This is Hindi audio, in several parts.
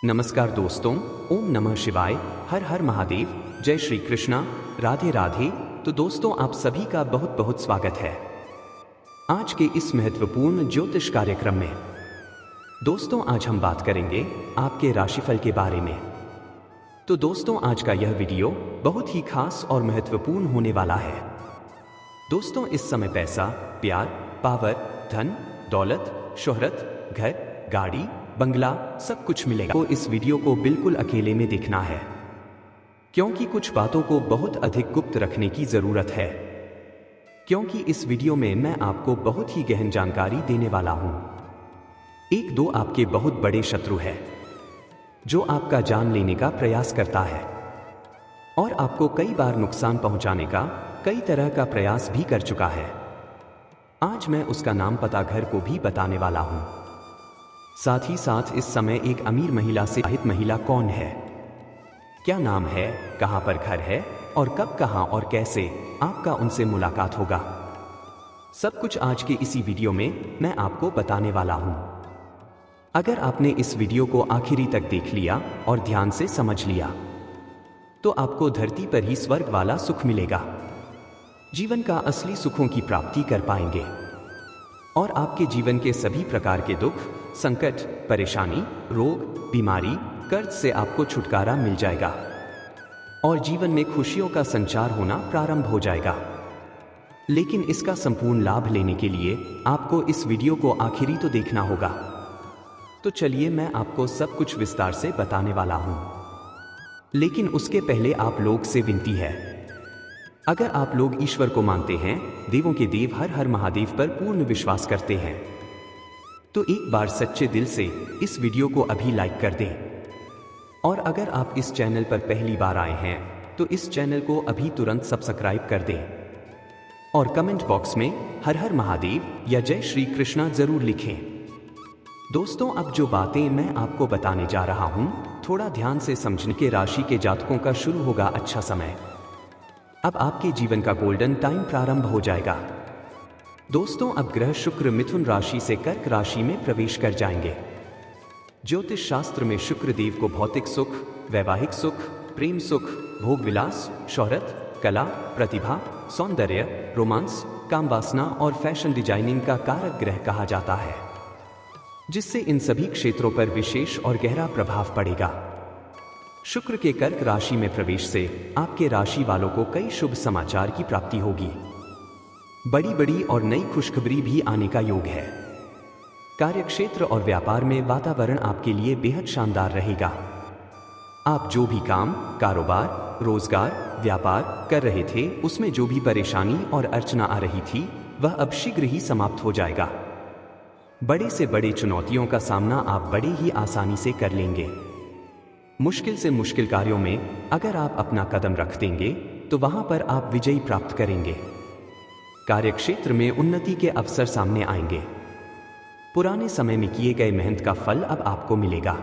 नमस्कार दोस्तों, ओम नमः शिवाय, हर हर महादेव, जय श्री कृष्णा, राधे राधे। तो दोस्तों, आप सभी का बहुत बहुत स्वागत है आज के इस महत्वपूर्ण ज्योतिष कार्यक्रम में। दोस्तों, आज हम बात करेंगे आपके राशिफल के बारे में। तो दोस्तों, आज का यह वीडियो बहुत ही खास और महत्वपूर्ण होने वाला है। दोस्तों, इस समय पैसा, प्यार, पावर, धन, दौलत, शोहरत, घर, गाड़ी, बंगला सब कुछ मिलेगा। तो इस वीडियो को बिल्कुल अकेले में देखना है, क्योंकि कुछ बातों को बहुत अधिक गुप्त रखने की जरूरत है। क्योंकि इस वीडियो में मैं आपको बहुत ही गहन जानकारी देने वाला हूं। एक दो आपके बहुत बड़े शत्रु है जो आपका जान लेने का प्रयास करता है और आपको कई बार नुकसान पहुंचाने का कई तरह का प्रयास भी कर चुका है। आज मैं उसका नाम, पता, घर को भी बताने वाला हूं। साथ ही साथ इस समय एक अमीर महिला से विवाहित महिला कौन है, क्या नाम है, कहां पर घर है और कब, कहां और कैसे आपका उनसे मुलाकात होगा, सब कुछ आज के इसी वीडियो में मैं आपको बताने वाला हूं। अगर आपने इस वीडियो को आखिरी तक देख लिया और ध्यान से समझ लिया तो आपको धरती पर ही स्वर्ग वाला सुख मिलेगा। जीवन का असली सुखों की प्राप्ति कर पाएंगे और आपके जीवन के सभी प्रकार के दुख, संकट, परेशानी, रोग, बीमारी, कर्ज से आपको छुटकारा मिल जाएगा और जीवन में खुशियों का संचार होना प्रारंभ हो जाएगा। लेकिन इसका संपूर्ण लाभ लेने के लिए आपको इस वीडियो को आखिरी तो देखना होगा। तो चलिए, मैं आपको सब कुछ विस्तार से बताने वाला हूं। लेकिन उसके पहले आप लोग से विनती है, अगर आप लोग ईश्वर को मानते हैं, देवों के देव हर हर महादेव पर पूर्ण विश्वास करते हैं, तो एक बार सच्चे दिल से इस वीडियो को अभी लाइक कर दें। और अगर आप इस चैनल पर पहली बार आए हैं तो इस चैनल को अभी तुरंत सब्सक्राइब कर दें और कमेंट बॉक्स में हर हर महादेव या जय श्री कृष्णा जरूर लिखें। दोस्तों, अब जो बातें मैं आपको बताने जा रहा हूं, थोड़ा ध्यान से समझने के राशि के जातकों का शुरू होगा अच्छा समय। अब आपके जीवन का गोल्डन टाइम प्रारंभ हो जाएगा। दोस्तों, अब ग्रह शुक्र मिथुन राशि से कर्क राशि में प्रवेश कर जाएंगे। ज्योतिष शास्त्र में शुक्र देव को भौतिक सुख, वैवाहिक सुख, प्रेम सुख, भोग विलास, शोहरत, कला, प्रतिभा, सौंदर्य, रोमांस, काम वासना और फैशन डिजाइनिंग का कारक ग्रह कहा जाता है, जिससे इन सभी क्षेत्रों पर विशेष और गहरा प्रभाव पड़ेगा। शुक्र के कर्क राशि में प्रवेश से आपके राशि वालों को कई शुभ समाचार की प्राप्ति होगी। बड़ी बड़ी और नई खुशखबरी भी आने का योग है। कार्यक्षेत्र और व्यापार में वातावरण आपके लिए बेहद शानदार रहेगा। आप जो भी काम, कारोबार, रोजगार, व्यापार कर रहे थे, उसमें जो भी परेशानी और अड़चना आ रही थी, वह अब शीघ्र ही समाप्त हो जाएगा। बड़े से बड़े चुनौतियों का सामना आप बड़े ही आसानी से कर लेंगे। मुश्किल से मुश्किल कार्यों में अगर आप अपना कदम रख देंगे तो वहां पर आप विजयी प्राप्त करेंगे। कार्यक्षेत्र में उन्नति के अवसर सामने आएंगे। पुराने समय में किए गए मेहनत का फल अब आपको मिलेगा।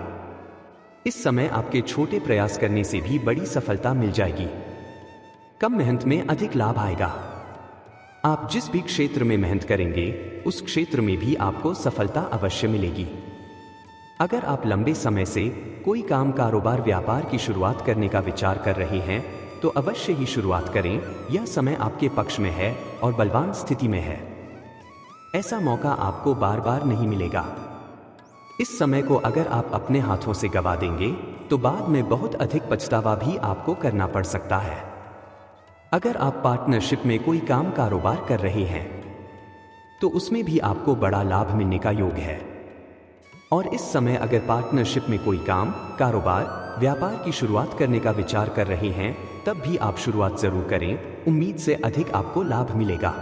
इस समय आपके छोटे प्रयास करने से भी बड़ी सफलता मिल जाएगी। कम मेहनत में अधिक लाभ आएगा। आप जिस भी क्षेत्र में मेहनत करेंगे उस क्षेत्र में भी आपको सफलता अवश्य मिलेगी। अगर आप लंबे समय से कोई काम, कारोबार, व्यापार की शुरुआत करने का विचार कर रहे हैं तो अवश्य ही शुरुआत करें। यह समय आपके पक्ष में है और बलवान स्थिति में है। ऐसा मौका आपको बार बार नहीं मिलेगा। इस समय को अगर आप अपने हाथों से गवा देंगे तो बाद में बहुत अधिक पछतावा भी आपको करना पड़ सकता है। अगर आप पार्टनरशिप में कोई काम, कारोबार कर रहे हैं तो उसमें भी आपको बड़ा लाभ मिलने का योग है। और इस समय अगर पार्टनरशिप में कोई काम, कारोबार, व्यापार की शुरुआत करने का विचार कर रहे हैं तब भी आप शुरुआत जरूर करें। उम्मीद से अधिक आपको लाभ मिलेगा।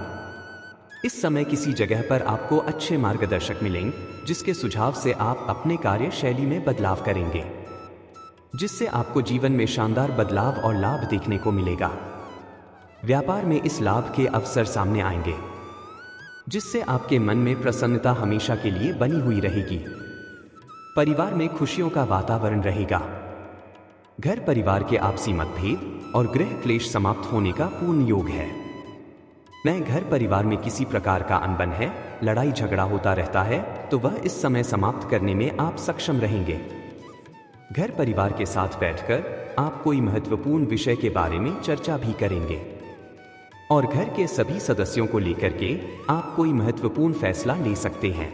इस समय किसी जगह पर आपको अच्छे मार्गदर्शक मिलेंगे, जिसके सुझाव से आप अपने कार्य शैली में बदलाव करेंगे, जिससे आपको जीवन में शानदार बदलाव और लाभ देखने को मिलेगा। व्यापार में इस लाभ के अवसर सामने आएंगे, जिससे आपके मन में प्रसन्नता हमेशा के लिए बनी हुई रहेगी। परिवार में खुशियों का वातावरण रहेगा। घर परिवार के आपसी मतभेद और गृह क्लेश समाप्त होने का पूर्ण योग है। मैं घर परिवार में किसी प्रकार का अनबन है, लड़ाई झगड़ा होता रहता है, तो वह इस समय समाप्त करने में आप सक्षम रहेंगे। घर परिवार के साथ बैठकर आप कोई महत्वपूर्ण विषय के बारे में चर्चा भी करेंगे और घर के सभी सदस्यों को लेकर के आप कोई महत्वपूर्ण फैसला ले सकते हैं,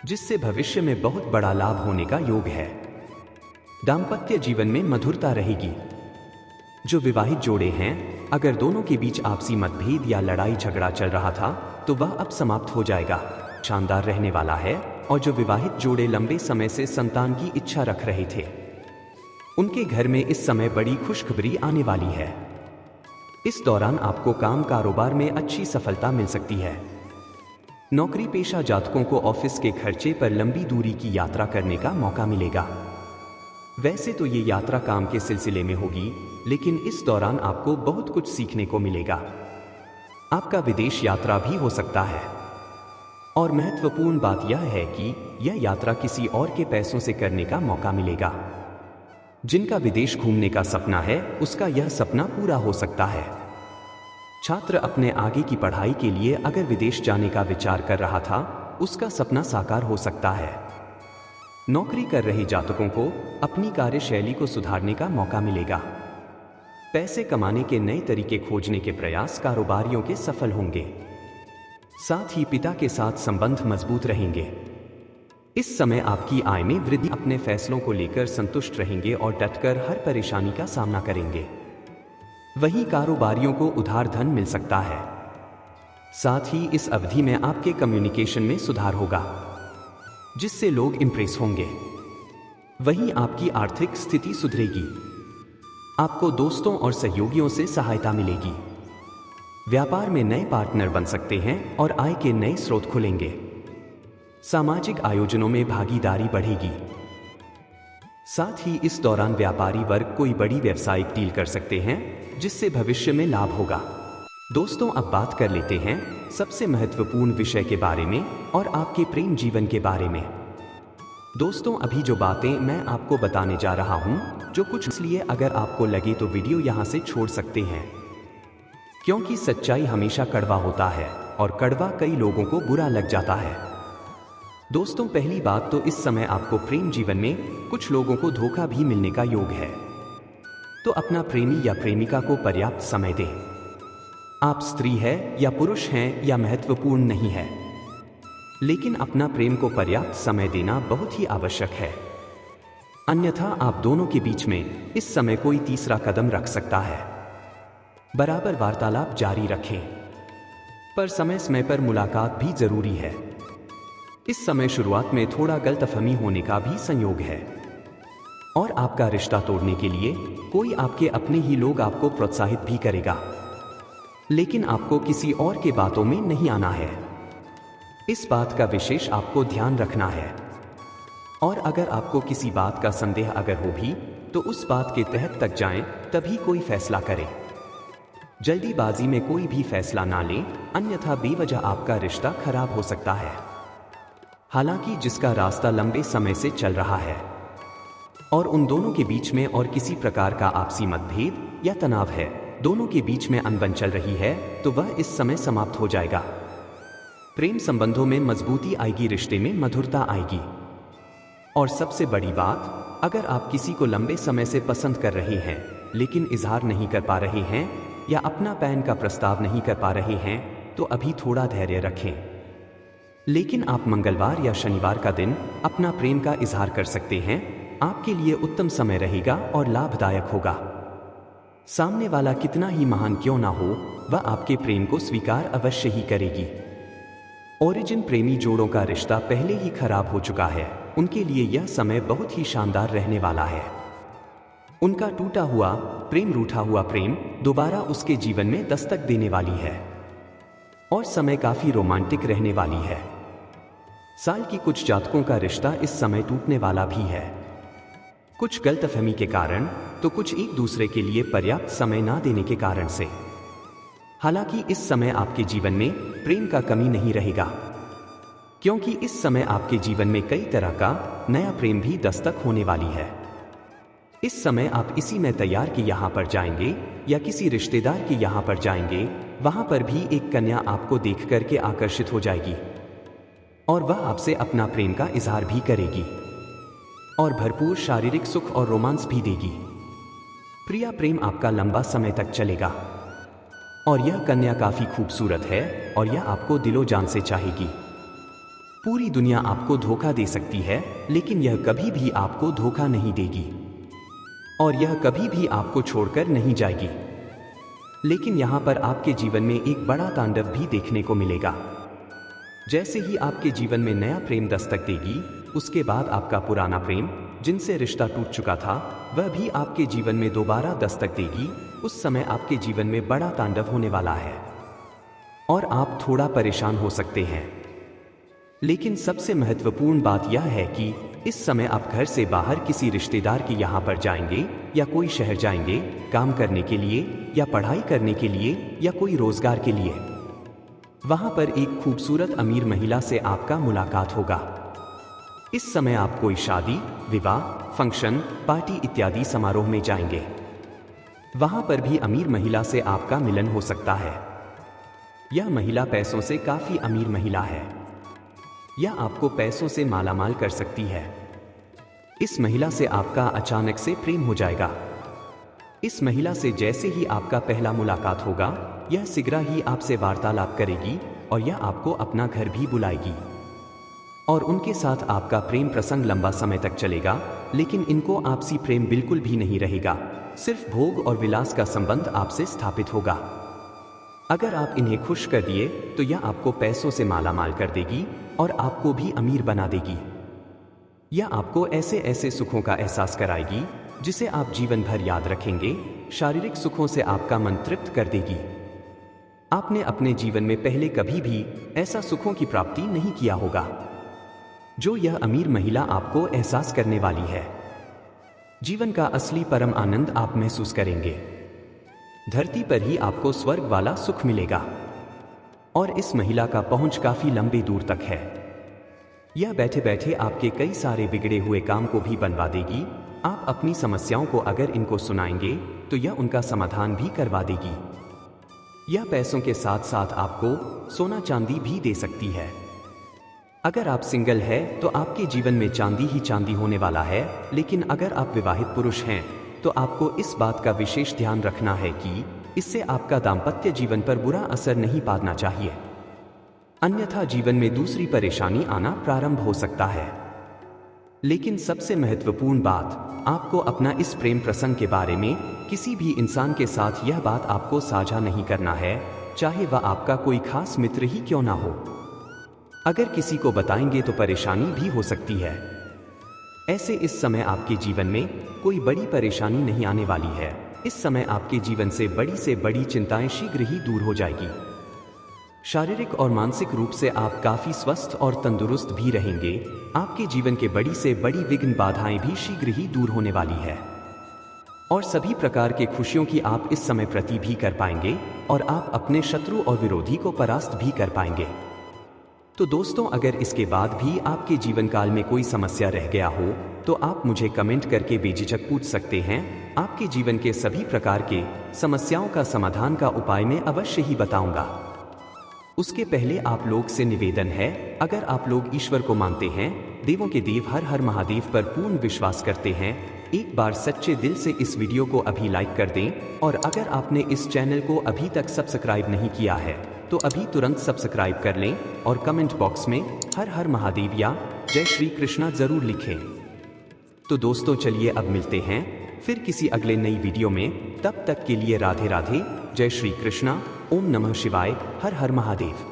जिससे भविष्य में बहुत बड़ा लाभ होने का योग है। दाम्पत्य जीवन में मधुरता रहेगी। जो विवाहित जोड़े हैं, अगर दोनों के बीच आपसी मतभेद या लड़ाई झगड़ा चल रहा था तो वह अब समाप्त हो जाएगा, शानदार रहने वाला है। और जो विवाहित जोड़े लंबे समय से संतान की इच्छा रख रहे थे, उनके घर में इस समय बड़ी खुशखबरी आने वाली है। इस दौरान आपको काम कारोबार में अच्छी सफलता मिल सकती है। नौकरी पेशा जातकों को ऑफिस के खर्चे पर लंबी दूरी की यात्रा करने का मौका मिलेगा। वैसे तो ये यात्रा काम के सिलसिले में होगी, लेकिन इस दौरान आपको बहुत कुछ सीखने को मिलेगा। आपका विदेश यात्रा भी हो सकता है। और महत्वपूर्ण बात यह है कि यह यात्रा किसी और के पैसों से करने का मौका मिलेगा। जिनका विदेश घूमने का सपना है, उसका यह सपना पूरा हो सकता है। छात्र अपने आगे की पढ़ाई के लिए अगर विदेश जाने का विचार कर रहा था, उसका सपना साकार हो सकता है। नौकरी कर रहे जातकों को अपनी कार्यशैली को सुधारने का मौका मिलेगा। पैसे कमाने के नए तरीके खोजने के प्रयास कारोबारियों के सफल होंगे। साथ ही पिता के साथ संबंध मजबूत रहेंगे। इस समय आपकी आय में वृद्धि। अपने फैसलों को लेकर संतुष्ट रहेंगे और डटकर हर परेशानी का सामना करेंगे। वहीं कारोबारियों को उधार धन मिल सकता है। साथ ही इस अवधि में आपके कम्युनिकेशन में सुधार होगा, जिससे लोग इंप्रेस होंगे। वहीं आपकी आर्थिक स्थिति सुधरेगी। आपको दोस्तों और सहयोगियों से सहायता मिलेगी। व्यापार में नए पार्टनर बन सकते हैं और आय के नए स्रोत खुलेंगे। सामाजिक आयोजनों में भागीदारी बढ़ेगी। साथ ही इस दौरान व्यापारी वर्ग कोई बड़ी व्यावसायिक डील कर सकते हैं, जिससे भविष्य में लाभ होगा। दोस्तों, अब बात कर लेते हैं सबसे महत्वपूर्ण विषय के बारे में और आपके प्रेम जीवन के बारे में। दोस्तों, अभी जो बातें मैं आपको बताने जा रहा हूं, जो कुछ, इसलिए अगर आपको लगे तो वीडियो यहां से छोड़ सकते हैं, क्योंकि सच्चाई हमेशा कड़वा होता है और कड़वा कई लोगों को बुरा लग जाता है। दोस्तों, पहली बात तो इस समय आपको प्रेम जीवन में कुछ लोगों को धोखा भी मिलने का योग है, तो अपना प्रेमी या प्रेमिका को पर्याप्त समय दें। आप स्त्री है या पुरुष हैं या महत्वपूर्ण नहीं है, लेकिन अपना प्रेम को पर्याप्त समय देना बहुत ही आवश्यक है। अन्यथा आप दोनों के बीच में इस समय कोई तीसरा कदम रख सकता है। बराबर वार्तालाप जारी रखें, पर समय समय पर मुलाकात भी जरूरी है। इस समय शुरुआत में थोड़ा गलतफहमी होने का भी संयोग है और आपका रिश्ता तोड़ने के लिए कोई आपके अपने ही लोग आपको प्रोत्साहित भी करेगा, लेकिन आपको किसी और के बातों में नहीं आना है। इस बात का विशेष आपको ध्यान रखना है। और अगर आपको किसी बात का संदेह अगर हो भी, तो उस बात के तहत तक जाएं, तभी कोई फैसला करें। जल्दीबाजी में कोई भी फैसला ना लें, अन्यथा बेवजह आपका रिश्ता खराब हो सकता है। हालांकि जिसका रास्ता लंबे समय से चल रहा है और उन दोनों के बीच में और किसी प्रकार का आपसी मतभेद या तनाव है, दोनों के बीच में अनबन चल रही है, तो वह इस समय समाप्त हो जाएगा। प्रेम संबंधों में मजबूती आएगी, रिश्ते में मधुरता आएगी। और सबसे बड़ी बात, अगर आप किसी को लंबे समय से पसंद कर रहे हैं लेकिन इजहार नहीं कर पा रहे हैं या अपना पैन का प्रस्ताव नहीं कर पा रहे हैं, तो अभी थोड़ा धैर्य रखें। लेकिन आप मंगलवार या शनिवार का दिन अपना प्रेम का इजहार कर सकते हैं। आपके लिए उत्तम समय रहेगा और लाभदायक होगा। सामने वाला कितना ही महान क्यों ना हो, वह आपके प्रेम को स्वीकार अवश्य ही करेगी। ओरिजिन प्रेमी जोड़ों का रिश्ता पहले ही खराब हो चुका है, उनके लिए यह समय बहुत ही शानदार रहने वाला है। उनका टूटा हुआ प्रेम, रूठा हुआ प्रेम दोबारा उसके जीवन में दस्तक देने वाली है और समय काफी रोमांटिक रहने वाली है। साल की कुछ जातकों का रिश्ता इस समय टूटने वाला भी है, कुछ गलतफहमी के कारण, तो कुछ एक दूसरे के लिए पर्याप्त समय ना देने के कारण से। हालांकि इस समय आपके जीवन में प्रेम का कमी नहीं रहेगा, क्योंकि इस समय आपके जीवन में कई तरह का नया प्रेम भी दस्तक होने वाली है। इस समय आप इसी में तैयार कि यहाँ पर जाएंगे या किसी रिश्तेदार के यहाँ पर जाएंगे, वहां पर भी एक कन्या आपको देख करके आकर्षित हो जाएगी और वह आपसे अपना प्रेम का इजहार भी करेगी। और भरपूर शारीरिक सुख और रोमांस भी देगी। प्रिया प्रेम आपका लंबा समय तक चलेगा और यह कन्या काफी खूबसूरत है और यह आपको दिलो जान से चाहेगी। पूरी दुनिया आपको धोखा दे सकती है, लेकिन यह कभी भी आपको धोखा नहीं देगी और यह कभी भी आपको छोड़कर नहीं जाएगी। लेकिन यहाँ पर आपके जीवन में एक बड़ा तांडव भी देखने को मिलेगा। जैसे ही आपके जीवन में नया प्रेम दस्तक देगी, उसके बाद आपका पुराना प्रेम जिनसे रिश्ता टूट चुका था वह भी आपके जीवन में दोबारा दस्तक देगी। उस समय आपके जीवन में बड़ा तांडव होने वाला है और आप थोड़ा परेशान हो सकते हैं। लेकिन सबसे महत्वपूर्ण बात यह है कि इस समय आप घर से बाहर किसी रिश्तेदार के यहाँ पर जाएंगे या कोई शहर जाएंगे काम करने के लिए या पढ़ाई करने के लिए या कोई रोजगार के लिए। वहां पर एक खूबसूरत अमीर महिला से आपका मुलाकात होगा। इस समय आप कोई शादी, विवाह, फंक्शन, पार्टी इत्यादि समारोह में जाएंगे। वहां पर भी अमीर महिला से आपका मिलन हो सकता है। यह महिला पैसों से काफी अमीर महिला है। यह आपको पैसों से मालामाल कर सकती है। इस महिला से आपका अचानक से प्रेम हो जाएगा। इस महिला से जैसे ही आपका पहला मुलाकात होगा, यह शीघ्र ही आपसे वार्तालाप करेगी और यह आपको अपना घर भी बुलाएगी और उनके साथ आपका प्रेम प्रसंग लंबा समय तक चलेगा। लेकिन इनको आपसी प्रेम बिल्कुल भी नहीं रहेगा, सिर्फ भोग और विलास का संबंध आपसे स्थापित होगा। अगर आप इन्हें खुश कर दिए तो यह आपको पैसों से मालामाल कर देगी और आपको भी अमीर बना देगी। यह आपको ऐसे ऐसे सुखों का एहसास कराएगी जिसे आप जीवन भर याद रखेंगे। शारीरिक सुखों से आपका मन तृप्त कर देगी। आपने अपने जीवन में पहले कभी भी ऐसा सुखों की प्राप्ति नहीं किया होगा जो यह अमीर महिला आपको एहसास करने वाली है। जीवन का असली परम आनंद आप महसूस करेंगे। धरती पर ही आपको स्वर्ग वाला सुख मिलेगा और इस महिला का पहुंच काफी लंबी दूर तक है। यह बैठे बैठे आपके कई सारे बिगड़े हुए काम को भी बनवा देगी। आप अपनी समस्याओं को अगर इनको सुनाएंगे तो यह उनका समाधान भी करवा देगी। यह पैसों के साथ साथ आपको सोना चांदी भी दे सकती है। अगर आप सिंगल है तो आपके जीवन में चांदी ही चांदी होने वाला है। लेकिन अगर आप विवाहित पुरुष हैं तो आपको इस बात का विशेष ध्यान रखना है कि इससे आपका दाम्पत्य जीवन पर बुरा असर नहीं पड़ना चाहिए, अन्यथा जीवन में दूसरी परेशानी आना प्रारंभ हो सकता है। लेकिन सबसे महत्वपूर्ण बात, आपको अपना इस प्रेम प्रसंग के बारे में किसी भी इंसान के साथ यह बात आपको साझा नहीं करना है, चाहे वह आपका कोई खास मित्र ही क्यों ना हो। अगर किसी को बताएंगे तो परेशानी भी हो सकती है। ऐसे इस समय आपके जीवन में कोई बड़ी परेशानी नहीं आने वाली है। इस समय आपके जीवन से बड़ी चिंताएं शीघ्र ही दूर हो जाएगी। शारीरिक और मानसिक रूप से आप काफी स्वस्थ और तंदुरुस्त भी रहेंगे। आपके जीवन के बड़ी से बड़ी विघ्न बाधाएं भी शीघ्र ही दूर होने वाली है और सभी प्रकार के खुशियों की आप इस समय प्रति भी कर पाएंगे और आप अपने शत्रु और विरोधी को परास्त भी कर पाएंगे। तो दोस्तों, अगर इसके बाद भी आपके जीवन काल में कोई समस्या रह गया हो तो आप मुझे कमेंट करके बेझिझक पूछ सकते हैं। आपके जीवन के सभी प्रकार के समस्याओं का समाधान का उपाय मैं अवश्य ही बताऊंगा। उसके पहले आप लोग से निवेदन है, अगर आप लोग ईश्वर को मानते हैं, देवों के देव हर हर महादेव पर पूर्ण विश्वास करते हैं, एक बार सच्चे दिल से इस वीडियो को अभी लाइक कर दें और अगर आपने इस चैनल को अभी तक सब्सक्राइब नहीं किया है तो अभी तुरंत सब्सक्राइब कर लें और कमेंट बॉक्स में हर हर महादेव या जय श्री कृष्णा जरूर लिखें। तो दोस्तों, चलिए अब मिलते हैं फिर किसी अगले नई वीडियो में। तब तक के लिए राधे राधे, जय श्री कृष्णा, ओम नमः शिवाय, हर हर महादेव।